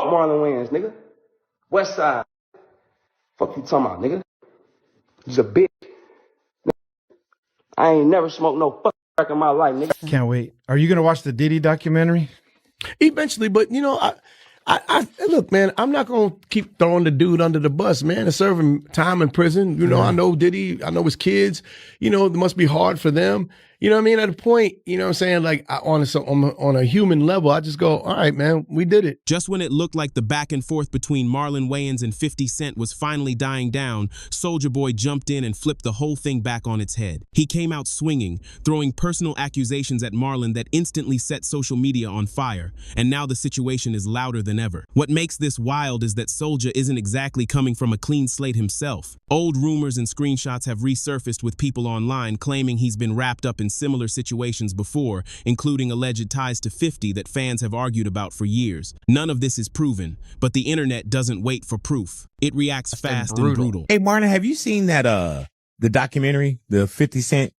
Fuck Marlon Wayans, nigga. West Side. Fuck you talking about, nigga. He's a bitch. I ain't never smoked no fucking crack in my life, nigga. Can't wait. Are you gonna watch the Diddy documentary? Eventually, but you know, I look, man, I'm not gonna keep throwing the dude under the bus, man, and serving time in prison. You know, I know Diddy, I know his kids. You know, it must be hard for them. You know what I mean? At a point, you know what I'm saying? Like, on a human level, I just go, all right, man, we did it. Just when it looked like the back and forth between Marlon Wayans and 50 Cent was finally dying down, Soulja Boy jumped in and flipped the whole thing back on its head. He came out swinging, throwing personal accusations at Marlon that instantly set social media on fire, and now the situation is louder than ever. What makes this wild is that Soulja isn't exactly coming from a clean slate himself. Old rumors and screenshots have resurfaced with people online claiming he's been wrapped up in similar situations before, including alleged ties to 50 that fans have argued about for years. None of this is proven, but the internet doesn't wait for proof. It reacts fast and brutal. Hey, Marlon, have you seen that the documentary, the 50 Cent?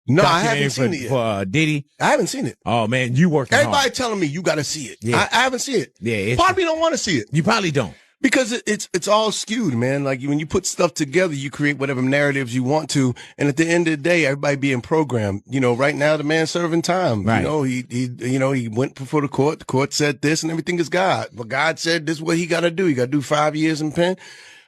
No, I haven't seen it yet. For Diddy? I haven't seen it. Oh, man, you working Everybody hard. telling me you got to see it. Yeah. I haven't seen it. Yeah, Part of me don't want to see it. You probably don't. Because it's all skewed, man. Like when you put stuff together, you create whatever narratives you want to. And at the end of the day, everybody being programmed. You know, right now the man's serving time. Right. You know, he went before the court. The court said this and everything is God. But God said this is what he got to do. He got to do 5 years in pen.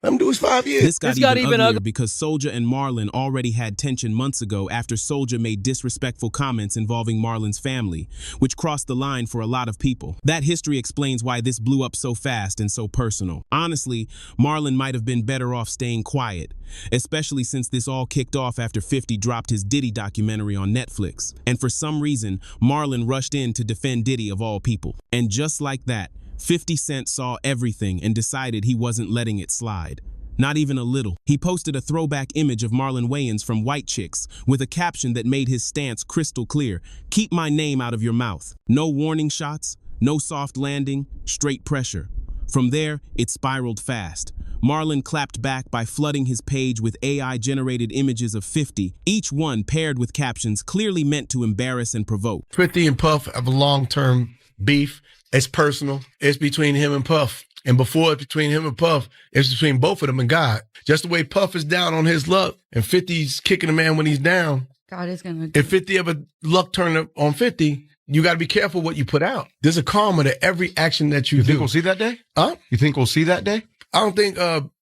Let him do his 5 years. This got even uglier because Soulja and Marlon already had tension months ago after Soulja made disrespectful comments involving Marlon's family, which crossed the line for a lot of people. That history explains why this blew up so fast and so personal. Honestly, Marlon might have been better off staying quiet, especially since this all kicked off after 50 dropped his Diddy documentary on Netflix. And for some reason, Marlon rushed in to defend Diddy of all people. And just like that, 50 Cent saw everything and decided he wasn't letting it slide. Not even a little. He posted a throwback image of Marlon Wayans from White Chicks with a caption that made his stance crystal clear. Keep my name out of your mouth. No warning shots, no soft landing, straight pressure. From there, it spiraled fast. Marlon clapped back by flooding his page with AI-generated images of 50, each one paired with captions clearly meant to embarrass and provoke. 50 and Puff have a long-term beef. It's personal. It's between him and Puff. And before it's between him and Puff, it's between both of them and God. Just the way Puff is down on his luck and 50's kicking a man when he's down. God is going If 50 ever luck turn on 50, you got to be careful what you put out. There's a karma to every action that you do. You think we'll see that day? Huh? You think we'll see that day? I don't think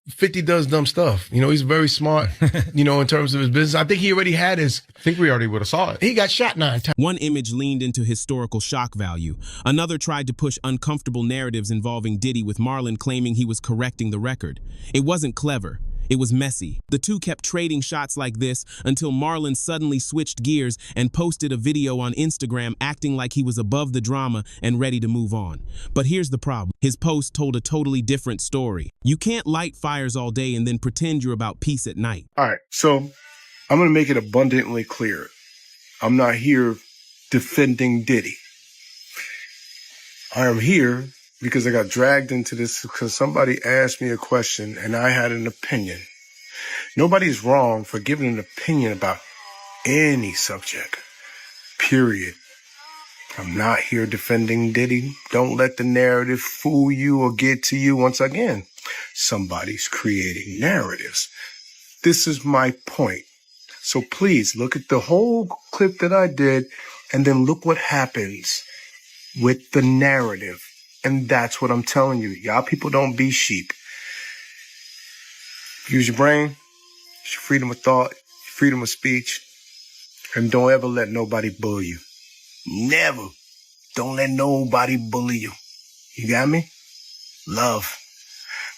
50 does dumb stuff. You know, he's very smart, you know, in terms of his business. I think he already had his... I think we already would have saw it. He got shot 9 times. One image leaned into historical shock value. Another tried to push uncomfortable narratives involving Diddy, with Marlon claiming he was correcting the record. It wasn't clever. It was messy. The two kept trading shots like this until Marlon suddenly switched gears and posted a video on Instagram acting like he was above the drama and ready to move on. But here's the problem. His post told a totally different story. You can't light fires all day and then pretend you're about peace at night. All right, so I'm going to make it abundantly clear. I'm not here defending Diddy. I am here because I got dragged into this because somebody asked me a question and I had an opinion. Nobody's wrong for giving an opinion about any subject, period. I'm not here defending Diddy. Don't let the narrative fool you or get to you. Once again, somebody's creating narratives. This is my point. So please look at the whole clip that I did and then look what happens with the narrative. And that's what I'm telling you. Y'all people don't be sheep. Use your brain, use your freedom of thought, your freedom of speech, and don't ever let nobody bully you. Never. Don't let nobody bully you. You got me? Love.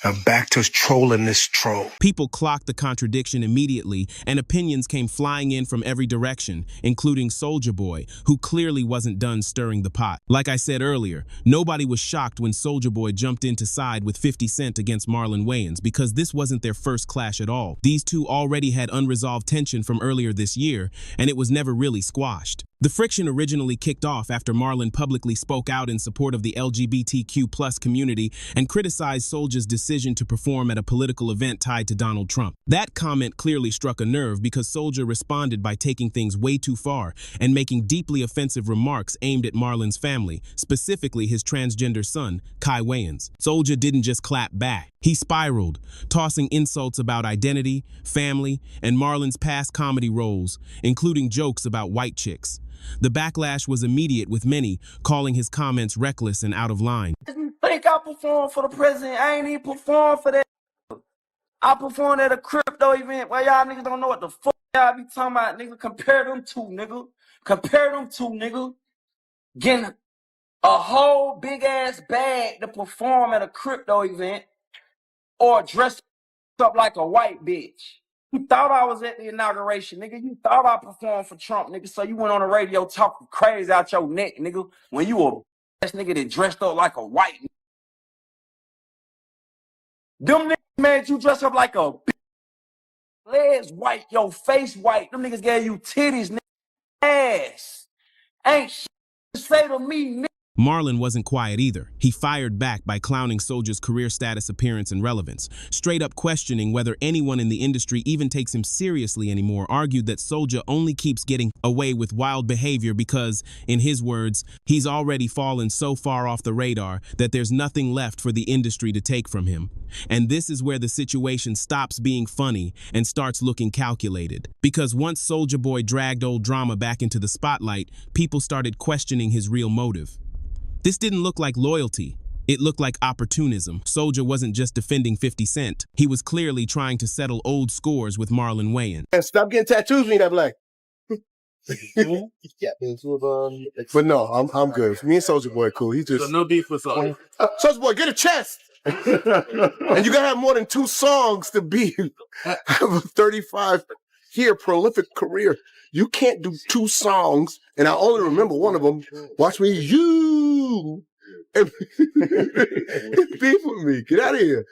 Now back to trolling this troll. People clocked the contradiction immediately, and opinions came flying in from every direction, including Soulja Boy, who clearly wasn't done stirring the pot. Like I said earlier, nobody was shocked when Soulja Boy jumped in to side with 50 Cent against Marlon Wayans, because this wasn't their first clash at all. These two already had unresolved tension from earlier this year, and it was never really squashed. The friction originally kicked off after Marlon publicly spoke out in support of the LGBTQ+ community and criticized Soulja's decision to perform at a political event tied to Donald Trump. That comment clearly struck a nerve because Soulja responded by taking things way too far and making deeply offensive remarks aimed at Marlon's family, specifically his transgender son, Kai Wayans. Soulja didn't just clap back. He spiraled, tossing insults about identity, family, and Marlon's past comedy roles, including jokes about white chicks. The backlash was immediate, with many calling his comments reckless and out of line. You think I performed for the president? I ain't even performed for that. I performed at a crypto event where y'all niggas don't know what the fuck y'all be talking about, nigga. Compare them two, nigga. Compare them two, nigga. Getting a whole big ass bag to perform at a crypto event or dress up like a white bitch. You thought I was at the inauguration, nigga. You thought I performed for Trump, nigga. So you went on the radio talking crazy out your neck, nigga. When you a ass nigga that dressed up like a white nigga. Them niggas made you dress up like a bitch. Legs white, your face white. Them niggas gave you titties, nigga. Ass. Ain't shit to say to me, nigga. Marlon wasn't quiet either. He fired back by clowning Soulja's career status, appearance, and relevance, straight up questioning whether anyone in the industry even takes him seriously anymore, argued that Soulja only keeps getting away with wild behavior because, in his words, he's already fallen so far off the radar that there's nothing left for the industry to take from him. And this is where the situation stops being funny and starts looking calculated. Because once Soulja Boy dragged old drama back into the spotlight, people started questioning his real motive. This didn't look like loyalty. It looked like opportunism. Soulja wasn't just defending 50 Cent. He was clearly trying to settle old scores with Marlon Wayans. And stop getting tattoos when you're that black. But no, I'm good. Me and Soulja Boy cool. He just So no beef with Soulja. Soulja Boy, get a chest. And you gotta have more than 2 songs to have a 35-year prolific career. You can't do 2 songs, and I only remember one of them. Watch me, you. And beef with me. Get out of here.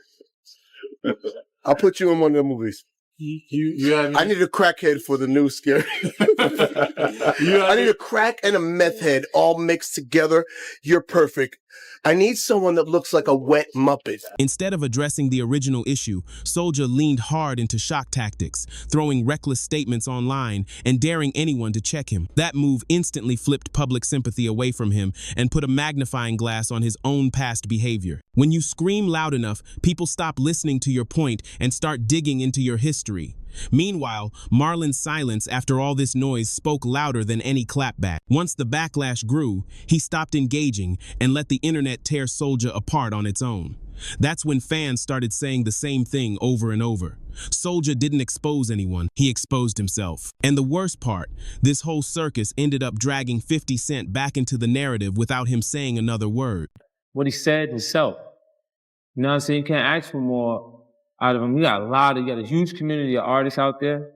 I'll put you in one of the movies. I need a crackhead for the new scary. I need a crack and a meth head all mixed together. You're perfect. I need someone that looks like a wet Muppet. Instead of addressing the original issue, Soulja leaned hard into shock tactics, throwing reckless statements online and daring anyone to check him. That move instantly flipped public sympathy away from him and put a magnifying glass on his own past behavior. When you scream loud enough, people stop listening to your point and start digging into your history. Meanwhile, Marlon's silence after all this noise spoke louder than any clapback. Once the backlash grew, he stopped engaging and let the internet tear Soulja apart on its own. That's when fans started saying the same thing over and over. Soulja didn't expose anyone, he exposed himself. And the worst part, this whole circus ended up dragging 50 Cent back into the narrative without him saying another word. What he said himself. You know what I'm saying? You can't ask for more out of him. You got a huge community of artists out there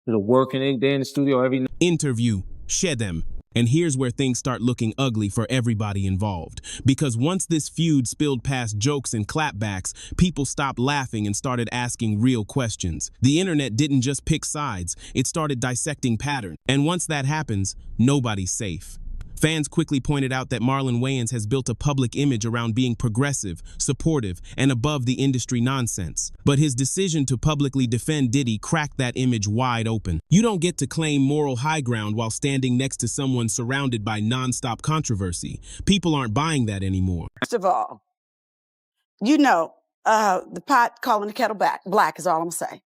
that are working. They're in the studio every night. Interview, Shedem. And here's where things start looking ugly for everybody involved. Because once this feud spilled past jokes and clapbacks, people stopped laughing and started asking real questions. The internet didn't just pick sides, it started dissecting patterns. And once that happens, nobody's safe. Fans quickly pointed out that Marlon Wayans has built a public image around being progressive, supportive, and above the industry nonsense. But his decision to publicly defend Diddy cracked that image wide open. You don't get to claim moral high ground while standing next to someone surrounded by nonstop controversy. People aren't buying that anymore. First of all, the pot calling the kettle black is all I'm saying.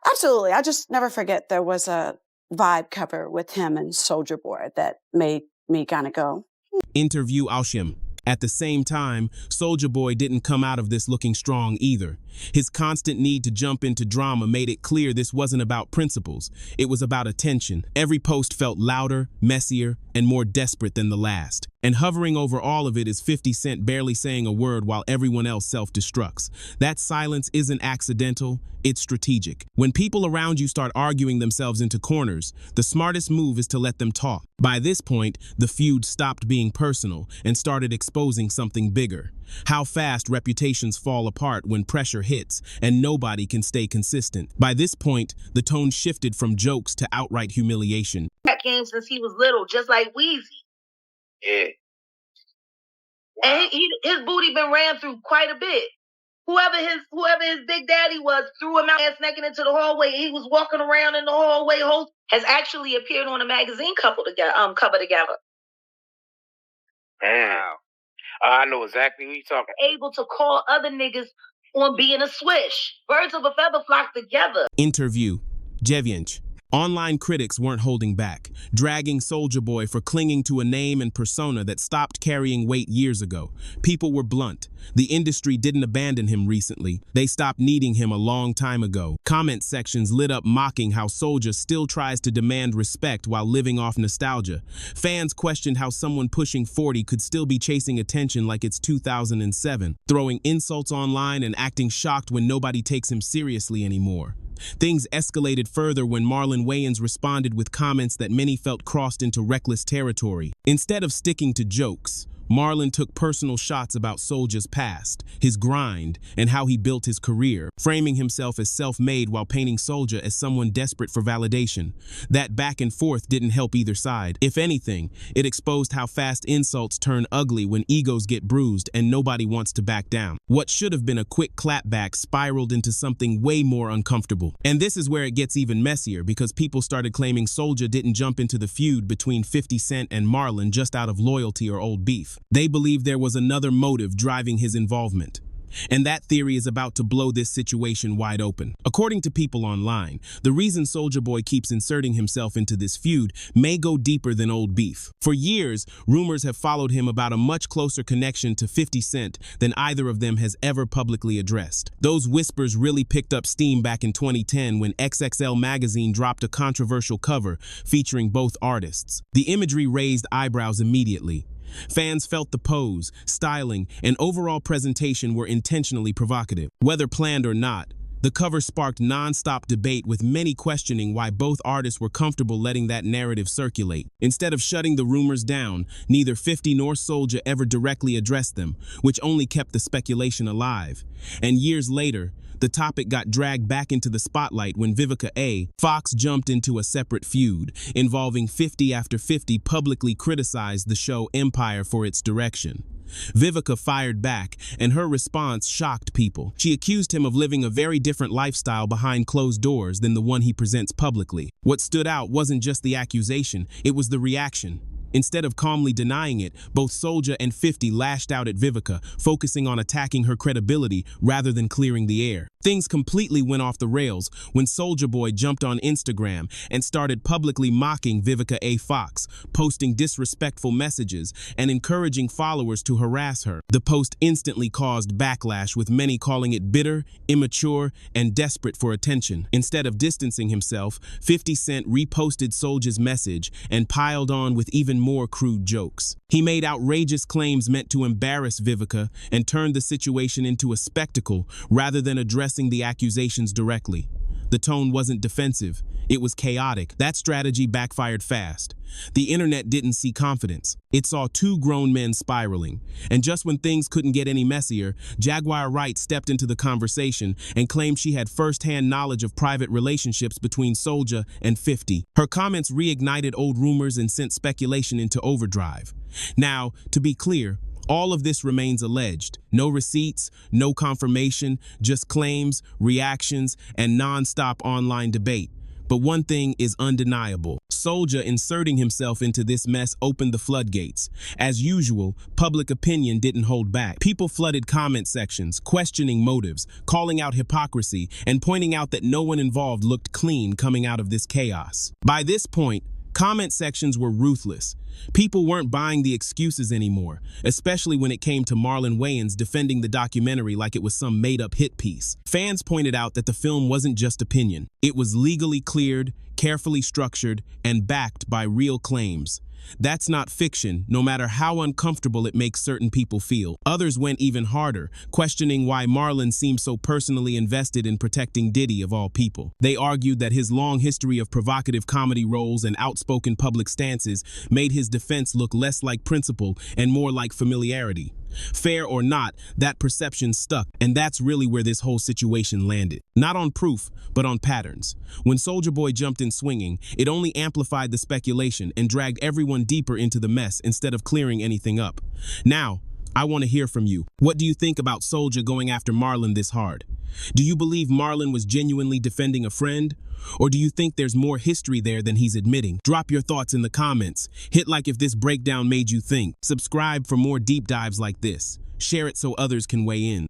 Absolutely. I just never forget there was a Vibe cover with him and Soulja Boy that made me kind of go. Interview Alshim. At the same time, Soulja Boy didn't come out of this looking strong either. His constant need to jump into drama made it clear this wasn't about principles. It was about attention. Every post felt louder, messier, and more desperate than the last. And hovering over all of it is 50 Cent barely saying a word while everyone else self-destructs. That silence isn't accidental, it's strategic. When people around you start arguing themselves into corners, the smartest move is to let them talk. By this point, the feud stopped being personal and started exposing something bigger. How fast reputations fall apart when pressure hits and nobody can stay consistent. By this point, the tone shifted from jokes to outright humiliation. That game since he was little, just like Weezy. Yeah. And his booty been ran through quite a bit. Whoever his big daddy was threw him out ass naked into the hallway. He was walking around in the hallway. Has actually appeared on a magazine cover together. Damn. I know exactly who you're talking. Able to call other niggas on being a swish. Birds of a feather flock together. Interview. Dziewięć. Online critics weren't holding back, dragging Soulja Boy for clinging to a name and persona that stopped carrying weight years ago. People were blunt. The industry didn't abandon him recently. They stopped needing him a long time ago. Comment sections lit up mocking how Soulja still tries to demand respect while living off nostalgia. Fans questioned how someone pushing 40 could still be chasing attention like it's 2007, throwing insults online and acting shocked when nobody takes him seriously anymore. Things escalated further when Marlon Wayans responded with comments that many felt crossed into reckless territory. Instead of sticking to jokes, Marlon took personal shots about Soulja's past, his grind, and how he built his career, framing himself as self-made while painting Soulja as someone desperate for validation. That back and forth didn't help either side. If anything, it exposed how fast insults turn ugly when egos get bruised and nobody wants to back down. What should have been a quick clapback spiraled into something way more uncomfortable. And this is where it gets even messier because people started claiming Soulja didn't jump into the feud between 50 Cent and Marlon just out of loyalty or old beef. They believe there was another motive driving his involvement. And that theory is about to blow this situation wide open. According to people online, the reason Soulja Boy keeps inserting himself into this feud may go deeper than old beef. For years, rumors have followed him about a much closer connection to 50 Cent than either of them has ever publicly addressed. Those whispers really picked up steam back in 2010 when XXL magazine dropped a controversial cover featuring both artists. The imagery raised eyebrows immediately. Fans felt the pose, styling, and overall presentation were intentionally provocative. Whether planned or not, the cover sparked non-stop debate with many questioning why both artists were comfortable letting that narrative circulate. Instead of shutting the rumors down, neither 50 nor Soulja ever directly addressed them, which only kept the speculation alive. And years later, the topic got dragged back into the spotlight when Vivica A. Fox jumped into a separate feud, involving 50 after 50 publicly criticized the show Empire for its direction. Vivica fired back, and her response shocked people. She accused him of living a very different lifestyle behind closed doors than the one he presents publicly. What stood out wasn't just the accusation, it was the reaction. Instead of calmly denying it, both Soulja and 50 lashed out at Vivica, focusing on attacking her credibility rather than clearing the air. Things completely went off the rails when Soulja Boy jumped on Instagram and started publicly mocking Vivica A. Fox, posting disrespectful messages and encouraging followers to harass her. The post instantly caused backlash, with many calling it bitter, immature, and desperate for attention. Instead of distancing himself, 50 Cent reposted Soulja's message and piled on with even more crude jokes. He made outrageous claims meant to embarrass Vivica and turned the situation into a spectacle rather than addressing the accusations directly. The tone wasn't defensive, it was chaotic. That strategy backfired fast. The internet didn't see confidence. It saw two grown men spiraling. And just when things couldn't get any messier, Jaguar Wright stepped into the conversation and claimed she had first-hand knowledge of private relationships between Soulja and 50. Her comments reignited old rumors and sent speculation into overdrive. Now, to be clear, all of this remains alleged. No receipts, no confirmation, just claims, reactions, and non-stop online debate. But one thing is undeniable. Soulja inserting himself into this mess opened the floodgates. As usual, public opinion didn't hold back. People flooded comment sections, questioning motives, calling out hypocrisy, and pointing out that no one involved looked clean coming out of this chaos. By this point, comment sections were ruthless. People weren't buying the excuses anymore, especially when it came to Marlon Wayans defending the documentary like it was some made-up hit piece. Fans pointed out that the film wasn't just opinion. It was legally cleared, carefully structured, and backed by real claims. That's not fiction, no matter how uncomfortable it makes certain people feel. Others went even harder, questioning why Marlon seemed so personally invested in protecting Diddy of all people. They argued that his long history of provocative comedy roles and outspoken public stances made his defense look less like principle and more like familiarity. Fair or not, that perception stuck, and that's really where this whole situation landed. Not on proof, but on patterns. When Soulja Boy jumped in swinging, it only amplified the speculation and dragged everyone deeper into the mess instead of clearing anything up. Now, I want to hear from you. What do you think about Soulja going after Marlon this hard? Do you believe Marlon was genuinely defending a friend? Or do you think there's more history there than he's admitting? Drop your thoughts in the comments. Hit like if this breakdown made you think. Subscribe for more deep dives like this. Share it so others can weigh in.